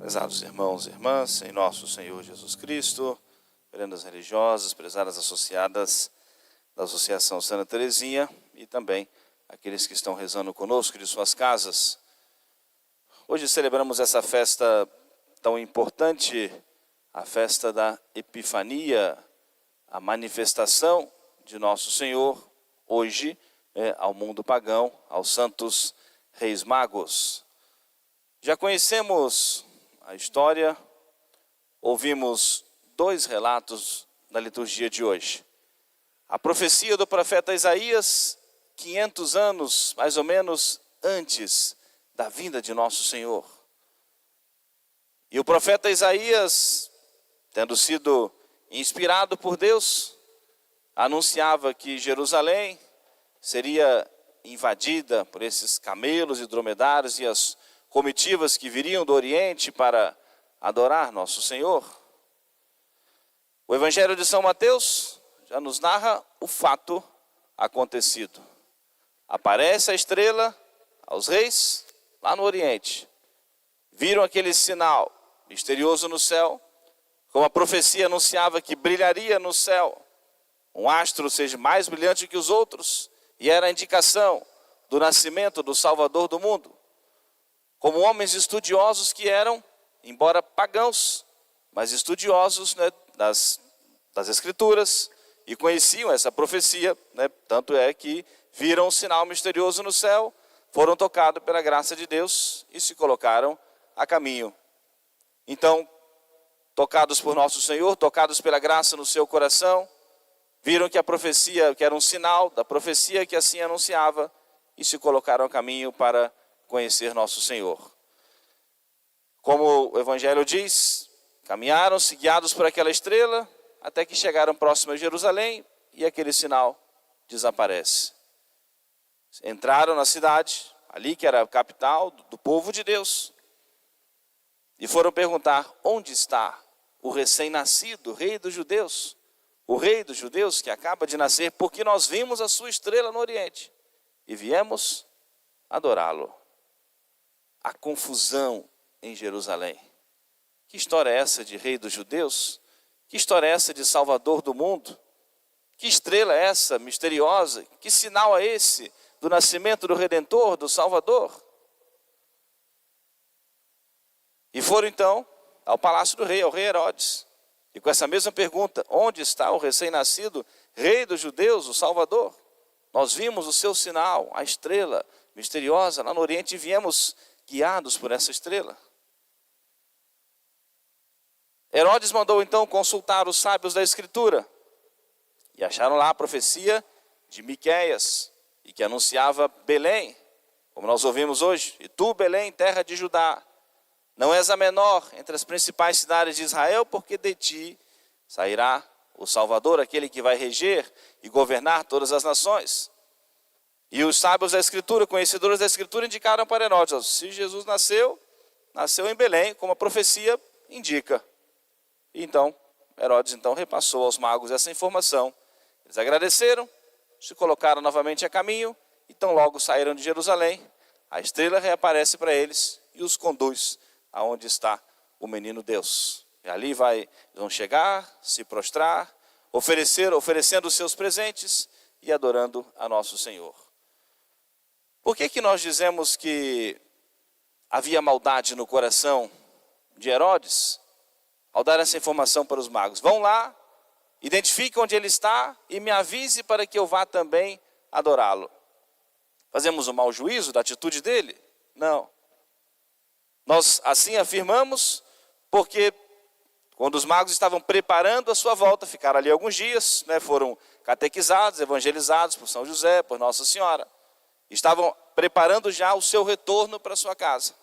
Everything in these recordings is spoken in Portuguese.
Prezados irmãos e irmãs, em nosso Senhor Jesus Cristo, veredas religiosas, prezadas associadas da Associação Santa Teresinha e também aqueles que estão rezando conosco de suas casas. Hoje celebramos essa festa tão importante, a festa da Epifania, a manifestação de nosso Senhor, hoje, ao mundo pagão, aos santos reis magos. Já conhecemos a história, ouvimos dois relatos na liturgia de hoje. A profecia do profeta Isaías, 500 anos, mais ou menos, antes da vinda de nosso Senhor. E o profeta Isaías, tendo sido inspirado por Deus, anunciava que Jerusalém seria invadida por esses camelos e dromedários e as comitivas que viriam do Oriente para adorar nosso Senhor. O Evangelho de São Mateus já nos narra o fato acontecido. Aparece a estrela aos reis lá no Oriente. Viram aquele sinal misterioso no céu, como a profecia anunciava que brilharia no céu um astro, seja mais brilhante que os outros, e era a indicação do nascimento do Salvador do mundo. Como homens estudiosos que eram, embora pagãos, mas estudiosos, das Escrituras, e conheciam essa profecia, tanto é que viram um sinal misterioso no céu, foram tocados pela graça de Deus e se colocaram a caminho. Então, tocados por nosso Senhor, tocados pela graça no seu coração, viram que a profecia, que era um sinal da profecia que assim anunciava, e se colocaram a caminho para conhecer nosso Senhor. Como o Evangelho diz, caminharam-se guiados por aquela estrela, até que chegaram próximo a Jerusalém, e aquele sinal desaparece. Entraram na cidade, ali que era a capital do povo de Deus, e foram perguntar: onde está o recém-nascido rei dos judeus? O rei dos judeus que acaba de nascer, porque nós vimos a sua estrela no Oriente e viemos adorá-lo. A confusão em Jerusalém. Que história é essa de rei dos judeus? Que história é essa de salvador do mundo? Que estrela é essa misteriosa? Que sinal é esse do nascimento do Redentor, do Salvador? E foram então ao palácio do rei, ao rei Herodes. E com essa mesma pergunta: onde está o recém-nascido rei dos judeus, o Salvador? Nós vimos o seu sinal, a estrela misteriosa lá no Oriente, e viemos guiados por essa estrela. Herodes mandou então consultar os sábios da Escritura, e acharam lá a profecia de Miqueias, e que anunciava Belém, como nós ouvimos hoje: e tu, Belém, terra de Judá, não és a menor entre as principais cidades de Israel, porque de ti sairá o Salvador, aquele que vai reger e governar todas as nações. E os sábios da Escritura, conhecedores da Escritura, indicaram para Herodes: se Jesus nasceu em Belém, como a profecia indica. E então, Herodes repassou aos magos essa informação. Eles agradeceram, se colocaram novamente a caminho, então logo saíram de Jerusalém. A estrela reaparece para eles e os conduz aonde está o menino Deus. E ali vão chegar, se prostrar, oferecendo os seus presentes e adorando a nosso Senhor. Por que nós dizemos que havia maldade no coração de Herodes ao dar essa informação para os magos? Vão lá, identifique onde ele está e me avise para que eu vá também adorá-lo. Fazemos um mau juízo da atitude dele? Não. Nós assim afirmamos porque quando os magos estavam preparando a sua volta, ficaram ali alguns dias, foram catequizados, evangelizados por São José, por Nossa Senhora. Estavam preparando já o seu retorno para sua casa.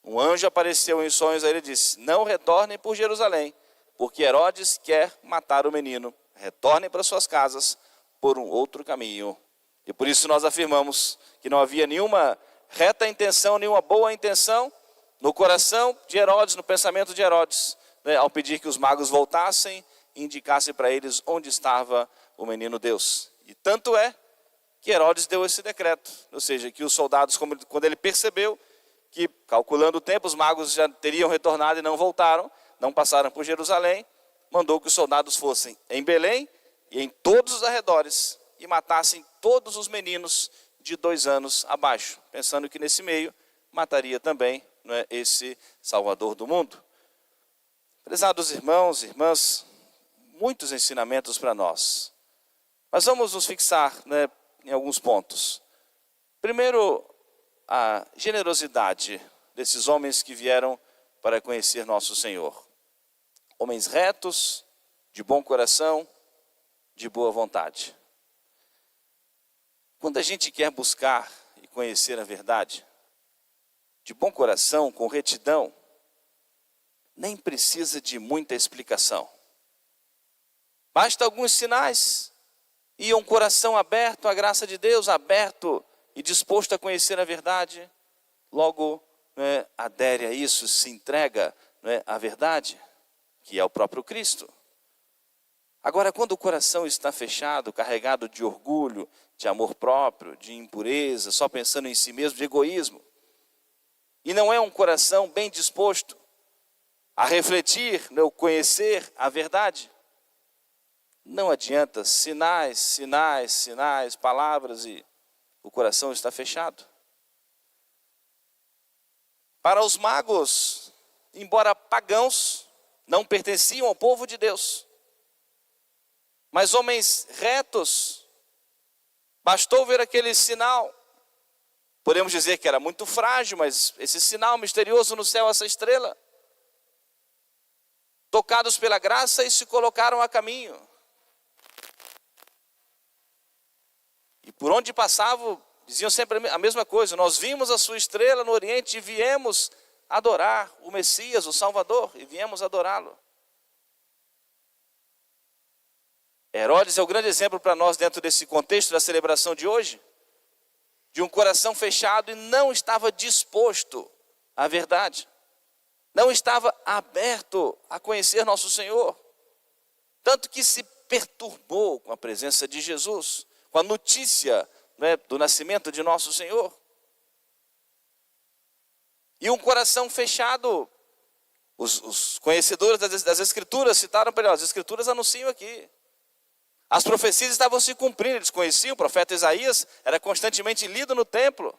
Um anjo apareceu em sonhos a ele e disse: não retornem por Jerusalém, porque Herodes quer matar o menino. Retornem para suas casas por um outro caminho. E por isso nós afirmamos que não havia nenhuma reta intenção, nenhuma boa intenção no coração de Herodes, no pensamento de Herodes, ao pedir que os magos voltassem e indicassem para eles onde estava o menino Deus. E tanto é que Herodes deu esse decreto, ou seja, que os soldados, quando ele percebeu que, calculando o tempo, os magos já teriam retornado e não voltaram, não passaram por Jerusalém, mandou que os soldados fossem em Belém e em todos os arredores e matassem todos os meninos de 2 anos abaixo, pensando que nesse meio mataria também, não é, esse Salvador do mundo. Prezados irmãos e irmãs, muitos ensinamentos para nós. Mas vamos nos fixar, né, em alguns pontos. Primeiro, a generosidade desses homens que vieram para conhecer nosso Senhor. Homens retos, de bom coração, de boa vontade. Quando a gente quer buscar e conhecer a verdade, de bom coração, com retidão, nem precisa de muita explicação. Basta alguns sinais e um coração aberto à graça de Deus, aberto e disposto a conhecer a verdade, logo, né, adere a isso, se entrega, né, à verdade, que é o próprio Cristo. Agora, quando o coração está fechado, carregado de orgulho, de amor próprio, de impureza, só pensando em si mesmo, de egoísmo, e não é um coração bem disposto a refletir, né, conhecer a verdade, não adianta sinais, palavras e o coração está fechado. Para os magos, embora pagãos, não pertenciam ao povo de Deus, mas homens retos, bastou ver aquele sinal. Podemos dizer que era muito frágil, mas esse sinal misterioso no céu, essa estrela, tocados pela graça e se colocaram a caminho. E por onde passavam, diziam sempre a mesma coisa: nós vimos a sua estrela no Oriente e viemos adorar o Messias, o Salvador, e viemos adorá-lo. Herodes é o grande exemplo para nós dentro desse contexto da celebração de hoje, de um coração fechado e não estava disposto à verdade, não estava aberto a conhecer nosso Senhor, tanto que se perturbou com a presença de Jesus, com a notícia, né, do nascimento de nosso Senhor. E um coração fechado, os conhecedores das Escrituras citaram para ele: as Escrituras anunciam aqui. As profecias estavam se cumprindo, eles conheciam, o profeta Isaías era constantemente lido no templo.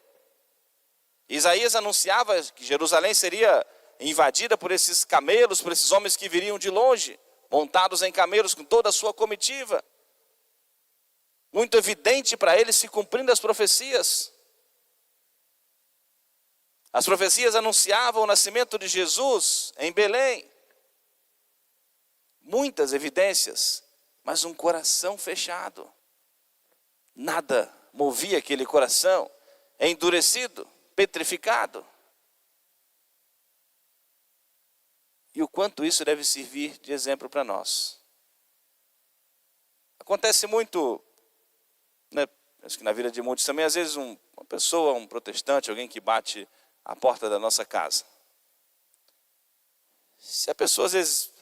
Isaías anunciava que Jerusalém seria invadida por esses camelos, por esses homens que viriam de longe, montados em camelos com toda a sua comitiva. Muito evidente para eles se cumprindo as profecias. As profecias anunciavam o nascimento de Jesus em Belém. Muitas evidências, mas um coração fechado. Nada movia aquele coração, endurecido, petrificado. E o quanto isso deve servir de exemplo para nós. Acontece muito, né, acho que na vida de muitos também, às vezes uma pessoa, um protestante, alguém que bate a porta da nossa casa. Se a pessoa às vezes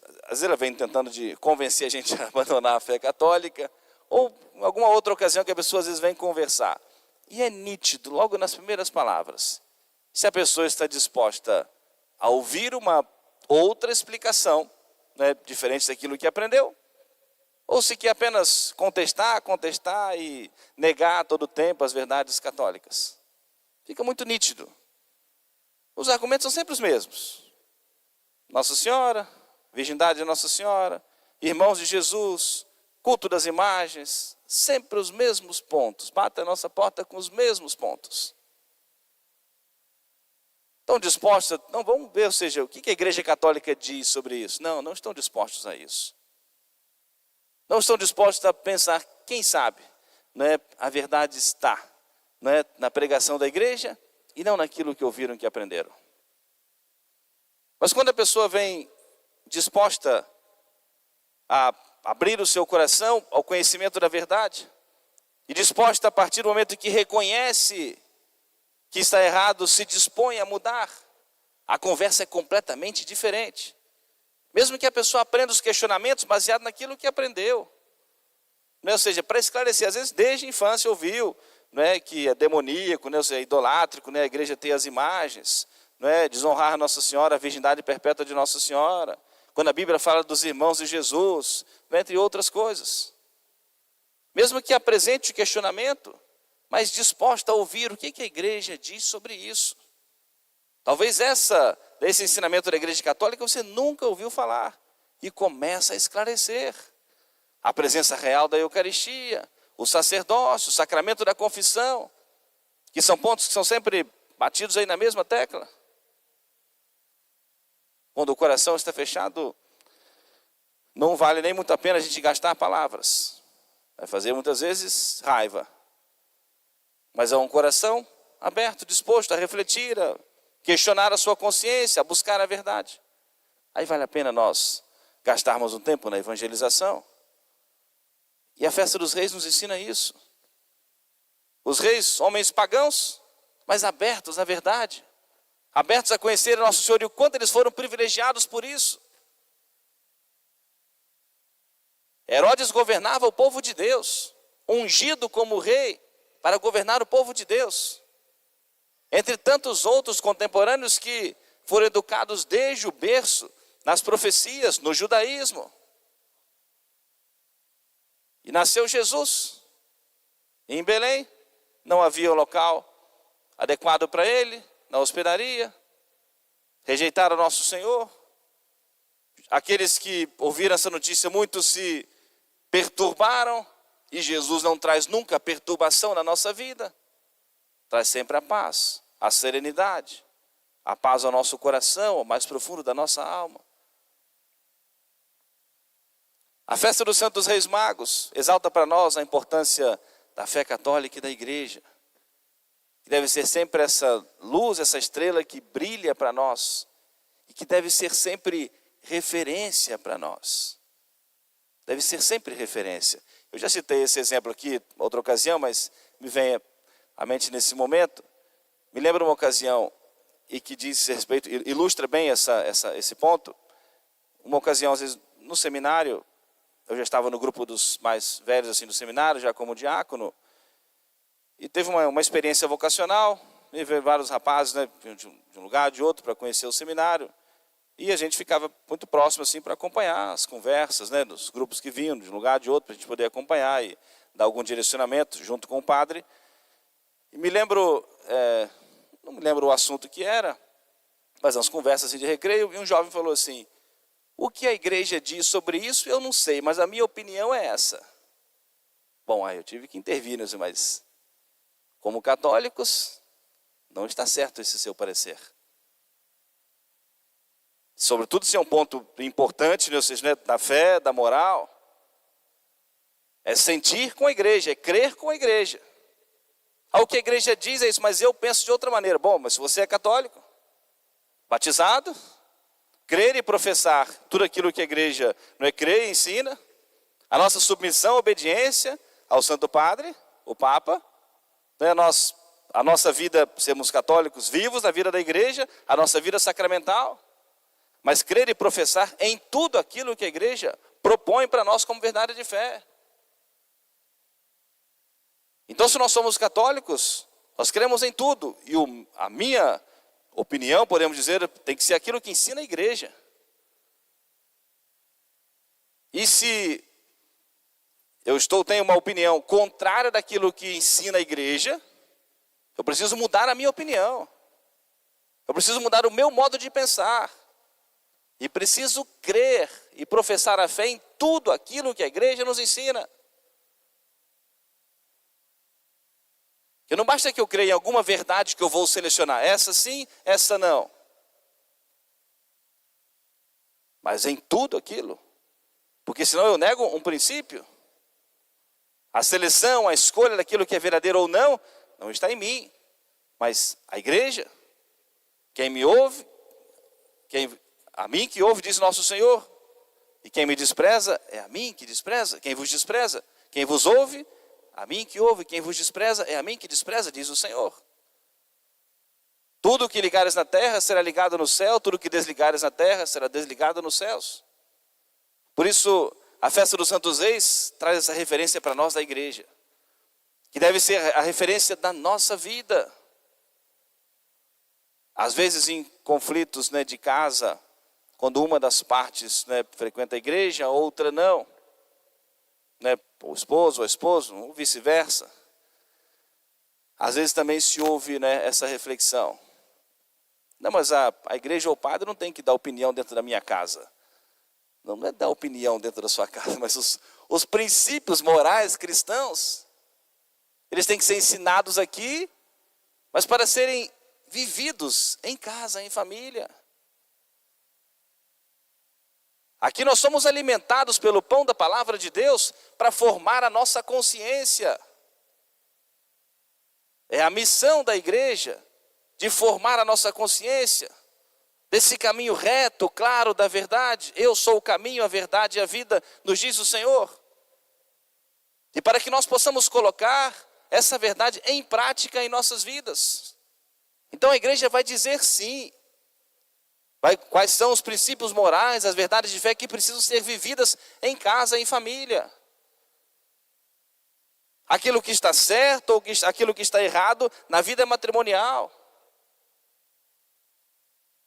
ela vem tentando de convencer a gente a abandonar a fé católica, ou em alguma outra ocasião que a pessoa às vezes vem conversar. E é nítido, logo nas primeiras palavras, se a pessoa está disposta a ouvir uma outra explicação, né, diferente daquilo que aprendeu, ou se quer apenas contestar e negar a todo tempo as verdades católicas. Fica muito nítido. Os argumentos são sempre os mesmos. Nossa Senhora, virgindade de Nossa Senhora, irmãos de Jesus, culto das imagens, sempre os mesmos pontos. Bate a nossa porta com os mesmos pontos. Estão dispostos, não vamos ver, ou seja, o que a Igreja Católica diz sobre isso? Não estão dispostos a isso. Não estão dispostos a pensar, quem sabe, né, a verdade está, né, na pregação da igreja e não naquilo que ouviram e que aprenderam. Mas quando a pessoa vem disposta a abrir o seu coração ao conhecimento da verdade, e disposta a partir do momento que reconhece que está errado, se dispõe a mudar, a conversa é completamente diferente. Mesmo que a pessoa aprenda os questionamentos baseados naquilo que aprendeu. Né? Ou seja, para esclarecer, às vezes desde a infância ouviu, né, que é demoníaco, né, ou seja, é idolátrico, né, a igreja tem as imagens, não é? Desonrar Nossa Senhora, a virgindade perpétua de Nossa Senhora, quando a Bíblia fala dos irmãos de Jesus, entre outras coisas. Mesmo que apresente o questionamento, mas disposta a ouvir o que a igreja diz sobre isso. Talvez esse ensinamento da Igreja Católica você nunca ouviu falar, e começa a esclarecer. A presença real da Eucaristia, o sacerdócio, o sacramento da confissão, que são pontos que são sempre batidos aí na mesma tecla. Quando o coração está fechado, não vale nem muito a pena a gente gastar palavras. Vai fazer muitas vezes raiva. Mas é um coração aberto, disposto a refletir, a questionar a sua consciência, a buscar a verdade. Aí vale a pena nós gastarmos um tempo na evangelização. E a festa dos reis nos ensina isso. Os reis, homens pagãos, mas abertos à verdade. Abertos a conhecer Nosso Senhor e o quanto eles foram privilegiados por isso. Herodes governava o povo de Deus, ungido como rei para governar o povo de Deus. Entre tantos outros contemporâneos que foram educados desde o berço, nas profecias, no judaísmo. E nasceu Jesus. Em Belém, não havia um local adequado para ele, na hospedaria. Rejeitaram Nosso Senhor. Aqueles que ouviram essa notícia, muitos se perturbaram. E Jesus não traz nunca perturbação na nossa vida. Traz sempre a paz, a serenidade, a paz ao nosso coração, ao mais profundo da nossa alma. A festa dos Santos Reis Magos exalta para nós a importância da fé católica e da igreja. Que deve ser sempre essa luz, essa estrela que brilha para nós. E que deve ser sempre referência para nós. Deve ser sempre referência. Eu já citei esse exemplo aqui, outra ocasião, mas me vem à mente nesse momento. Me lembro uma ocasião, e que diz respeito, ilustra bem esse ponto. Uma ocasião, às vezes, no seminário, eu já estava no grupo dos mais velhos assim, do seminário, já como diácono, e teve uma experiência vocacional, e veio vários rapazes, né, de um lugar, de outro, para conhecer o seminário, e a gente ficava muito próximo assim, para acompanhar as conversas, né, dos grupos que vinham, de um lugar, de outro, para a gente poder acompanhar e dar algum direcionamento junto com o padre. E me lembro, não me lembro o assunto que era, mas umas conversas assim, de recreio, e um jovem falou assim: o que a igreja diz sobre isso eu não sei, mas a minha opinião é essa. Bom, aí eu tive que intervir, mas como católicos, não está certo esse seu parecer. Sobretudo se é um ponto importante, né, ou seja, né, da fé, da moral. É sentir com a igreja, é crer com a igreja. O que a igreja diz é isso, mas eu penso de outra maneira. Bom, mas se você é católico, batizado, crer e professar tudo aquilo que a igreja não é crer e ensina, a nossa submissão, obediência ao Santo Padre, o Papa, né, a nossa vida, sermos católicos vivos na vida da igreja, a nossa vida sacramental, mas crer e professar em tudo aquilo que a igreja propõe para nós como verdade de fé. Então, se nós somos católicos, nós cremos em tudo, e a minha opinião, podemos dizer, tem que ser aquilo que ensina a igreja. E se eu tenho uma opinião contrária daquilo que ensina a igreja, eu preciso mudar a minha opinião. Eu preciso mudar o meu modo de pensar. E preciso crer e professar a fé em tudo aquilo que a igreja nos ensina. Que não basta que eu creia em alguma verdade que eu vou selecionar. Essa sim, essa não. Mas em tudo aquilo. Porque senão eu nego um princípio. A seleção, a escolha daquilo que é verdadeiro ou não, não está em mim. Mas a igreja, quem me ouve, a mim que ouve, diz nosso Senhor. E quem me despreza, é a mim que despreza. Quem vos despreza, quem vos ouve, a mim que ouve, quem vos despreza, é a mim que despreza, diz o Senhor. Tudo que ligares na terra será ligado no céu, tudo que desligares na terra será desligado nos céus. Por isso, a festa dos Santos Reis traz essa referência para nós da igreja, que deve ser a referência da nossa vida. Às vezes em conflitos, né, de casa, quando uma das partes, né, frequenta a igreja, a outra não, né, o esposo ou a esposa, ou vice-versa. Às vezes também se ouve, né, essa reflexão. Não, mas a igreja ou o padre não tem que dar opinião dentro da minha casa. Não é dar opinião dentro da sua casa, mas os princípios morais cristãos, eles têm que ser ensinados aqui, mas para serem vividos em casa, em família. Aqui nós somos alimentados pelo pão da palavra de Deus para formar a nossa consciência. É a missão da igreja de formar a nossa consciência desse caminho reto, claro, da verdade. Eu sou o caminho, a verdade e a vida, nos diz o Senhor. E para que nós possamos colocar essa verdade em prática em nossas vidas. Então a igreja vai dizer sim. Quais são os princípios morais, as verdades de fé que precisam ser vividas em casa, em família. Aquilo que está certo ou aquilo que está errado na vida matrimonial.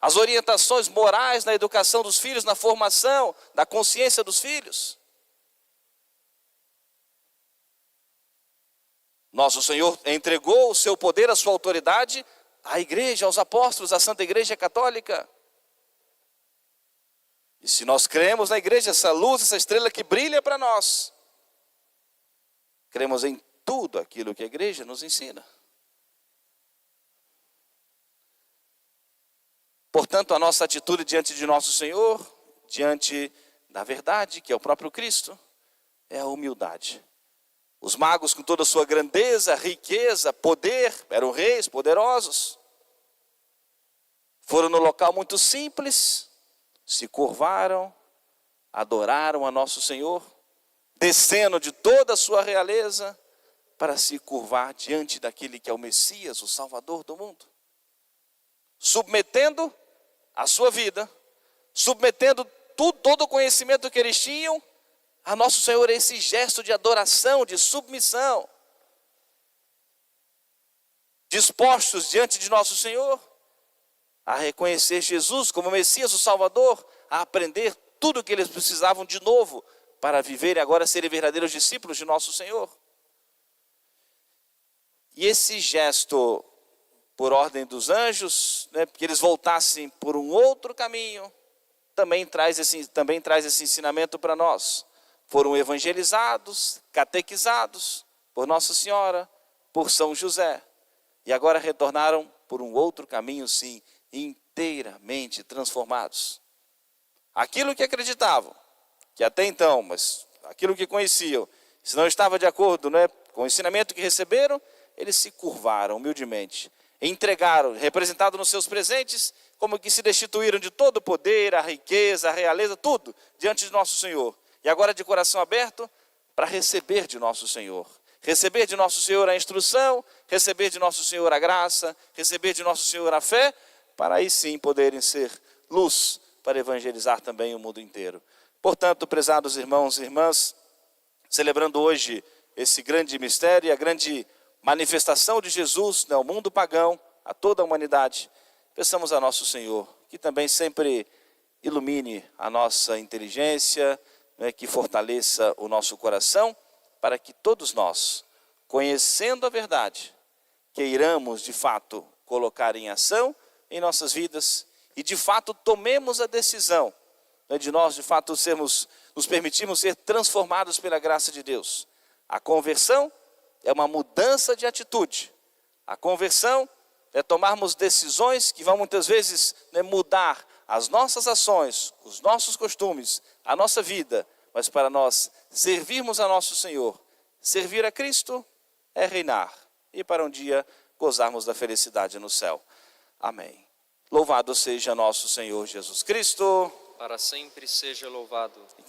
As orientações morais na educação dos filhos, na formação da consciência dos filhos. Nosso Senhor entregou o seu poder, a sua autoridade à igreja, aos apóstolos, à Santa Igreja Católica. E se nós cremos na igreja, essa luz, essa estrela que brilha para nós, cremos em tudo aquilo que a igreja nos ensina. Portanto, a nossa atitude diante de nosso Senhor, diante da verdade, que é o próprio Cristo, é a humildade. Os magos, com toda a sua grandeza, riqueza, poder, eram reis poderosos. Foram no local muito simples, se curvaram, adoraram a nosso Senhor, descendo de toda a sua realeza, para se curvar diante daquele que é o Messias, o Salvador do mundo. Submetendo a sua vida, submetendo todo o conhecimento que eles tinham, a nosso Senhor, esse gesto de adoração, de submissão. Dispostos diante de nosso Senhor, a reconhecer Jesus como Messias, o Salvador, a aprender tudo o que eles precisavam de novo, para viver e agora serem verdadeiros discípulos de nosso Senhor. E esse gesto, por ordem dos anjos, né, que eles voltassem por um outro caminho, também traz esse ensinamento para nós. Foram evangelizados, catequizados por Nossa Senhora, por São José. E agora retornaram por um outro caminho, sim, inteiramente transformados. Aquilo que acreditavam, que até então, mas aquilo que conheciam, se não estava de acordo, né, com o ensinamento que receberam, eles se curvaram humildemente, entregaram, representado nos seus presentes, como que se destituíram de todo o poder, a riqueza, a realeza, tudo, diante de nosso Senhor. E agora de coração aberto, para receber de nosso Senhor. Receber de nosso Senhor a instrução, receber de nosso Senhor a graça, receber de nosso Senhor a fé, para aí sim poderem ser luz para evangelizar também o mundo inteiro. Portanto, prezados irmãos e irmãs, celebrando hoje esse grande mistério, a grande manifestação de Jesus, né, ao mundo pagão, a toda a humanidade, peçamos a nosso Senhor que também sempre ilumine a nossa inteligência, né, que fortaleça o nosso coração, para que todos nós, conhecendo a verdade, queiramos de fato colocar em ação em nossas vidas e de fato tomemos a decisão, né, de nós de fato nos permitirmos ser transformados pela graça de Deus. A conversão é uma mudança de atitude. A conversão é tomarmos decisões que vão muitas vezes, né, mudar as nossas ações, os nossos costumes, a nossa vida, mas para nós servirmos a nosso Senhor. Servir a Cristo é reinar e para um dia gozarmos da felicidade no céu. Amém. Louvado seja nosso Senhor Jesus Cristo. Para sempre seja louvado.